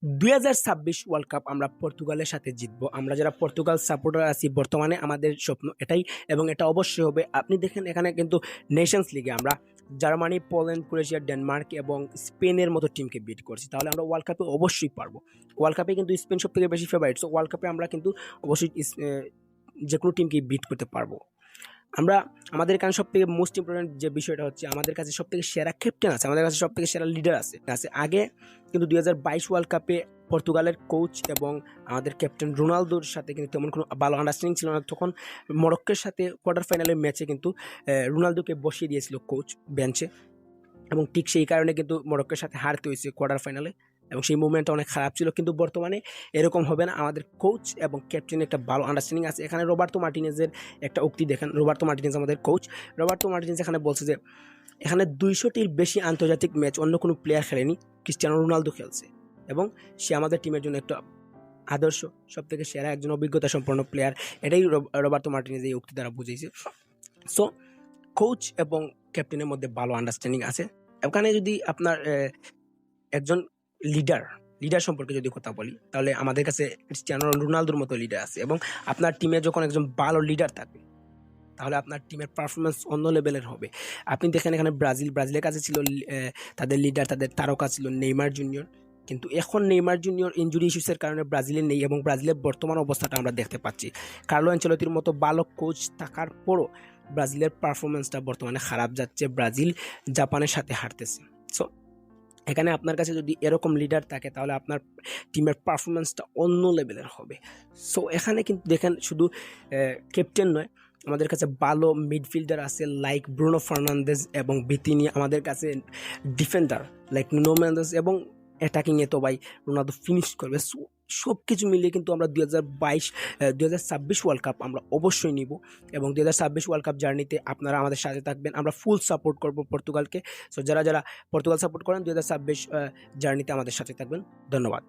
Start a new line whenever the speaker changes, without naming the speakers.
2026 world cup আমরা পর্তুগালের সাথে জিতবো। আমরা যারা পর্তুগাল সাপোর্টার আছি বর্তমানে আমাদের স্বপ্ন এটাই এবং এটা অবশ্যই হবে। আপনি দেখেন এখানে কিন্তু নেশনস লিগে আমরা জার্মানি, পোল্যান্ড, ক্রোয়েশিয়া, ডেনমার্ক এবং স্পেনের মতো টিমকে বিট করছি। তাহলে আমরা ওয়ার্ল্ড কাপে অবশ্যই পারবো। ওয়ার্ল্ড কাপে কিন্তু স্পেন সবথেকে বেশি ফেভারিট। সো ওয়ার্ল্ড কাপে আমরা কিন্তু অবশ্যই যে কোনো টিমকে বিট করতে পারবো। আমরা আমাদের এখানে সবথেকে মোস্ট ইম্পর্টেন্ট যে বিষয়টা হচ্ছে আমাদের কাছে সবথেকে সেরা ক্যাপ্টেন আছে, আমাদের কাছে সবথেকে সেরা লিডার আছে আগে কিন্তু 2022 ওয়ার্ল্ড কাপে পর্তুগালের কোচ এবং আমাদের ক্যাপ্টেন রোনালদোর সাথে কিন্তু তেমন কোনো ভালো আন্ডারস্ট্যান্ডিং ছিল না। তখন মরক্কোর সাথে কোয়ার্টার ফাইনালের ম্যাচে কিন্তু রোনালদোকে বসিয়ে দিয়েছিল কোচ বেঞ্চে এবং ঠিক সেই কারণে কিন্তু মরক্কোর সাথে হারতে হয়েছে কোয়ার্টার ফাইনালে এবং সেই মুভমেন্টটা অনেক খারাপ ছিল। কিন্তু বর্তমানে এরকম হবে না, আমাদের কোচ এবং ক্যাপ্টেনের একটা ভালো আন্ডারস্ট্যান্ডিং আছে। এখানে রবার্তো মার্টিনেজের একটা উক্তি দেখেন। রবার্তো মার্টিনেজ আমাদের কোচ, রবার্তো মার্টিনেজ এখানে বলছে যে এখানে 200টির বেশি আন্তর্জাতিক ম্যাচ অন্য কোনো প্লেয়ার খেলেনি, ক্রিস্টিয়ানো রোনালদো খেলছে এবং সে আমাদের টিমের জন্য একটা আদর্শ, সবথেকে সেরা একজন অভিজ্ঞতা সম্পন্ন প্লেয়ার। এটাই রবার্তো মার্টিনেজ এই উক্তি দ্বারা বুঝিয়েছে। সো কোচ এবং ক্যাপ্টেনের মধ্যে ভালো আন্ডারস্ট্যান্ডিং আছে। এখানে যদি আপনার একজন লিডার সম্পর্কে যদি কথা বলি তাহলে আমাদের কাছে ক্রিস্টিয়ানো রোনালদোর মতো লিডার আছে এবং আপনার টিমে যখন একজন ভালো লিডার থাকবে তাহলে আপনার টিমের পারফরমেন্স অন্য লেভেলের হবে। আপনি দেখেন এখানে ব্রাজিলের কাছে ছিল তাদের লিডার, তাদের তারকা ছিল নেইমার জুনিয়র, কিন্তু এখন নেইমার জুনিয়র ইনজুরি ইস্যুসের কারণে ব্রাজিলে নেই এবং ব্রাজিলের বর্তমান অবস্থাটা আমরা দেখতে পাচ্ছি। কার্লো অ্যানচেলত্তির মতো ভালো কোচ থাকার পরও ব্রাজিলের পারফরমেন্সটা বর্তমানে খারাপ যাচ্ছে, ব্রাজিল জাপানের সাথে হারতেছে। সো এখানে আপনার কাছে যদি এরকম লিডার থাকে তাহলে আপনার টিমের পারফরমেন্সটা অন্য লেভেলের হবে। সো এখানে কিন্তু দেখেন শুধু ক্যাপ্টেন নয়, আমাদের কাছে ভালো মিডফিল্ডার আছে লাইক ব্রুনো ফার্নান্দেজ এবং ভিতিনিয়া, আমাদের কাছে ডিফেন্ডার লাইক নুনো মেন্দেস এবং অ্যাটাকিংয়ে তো ভাই রোনালদো ফিনিশ করবে। সব কিছু মিলিয়ে কিন্তু আমরা 2026 ওয়ার্ল্ড কাপ আমরা অবশ্যই নিব এবং 2026 ওয়ার্ল্ড কাপ জার্নিতে আপনারা আমাদের সাথে থাকবেন। আমরা ফুল সাপোর্ট করব পর্তুগালকে। সো যারা পর্তুগাল সাপোর্ট করেন 2026 জার্নিতে আমাদের সাথে থাকবেন। ধন্যবাদ।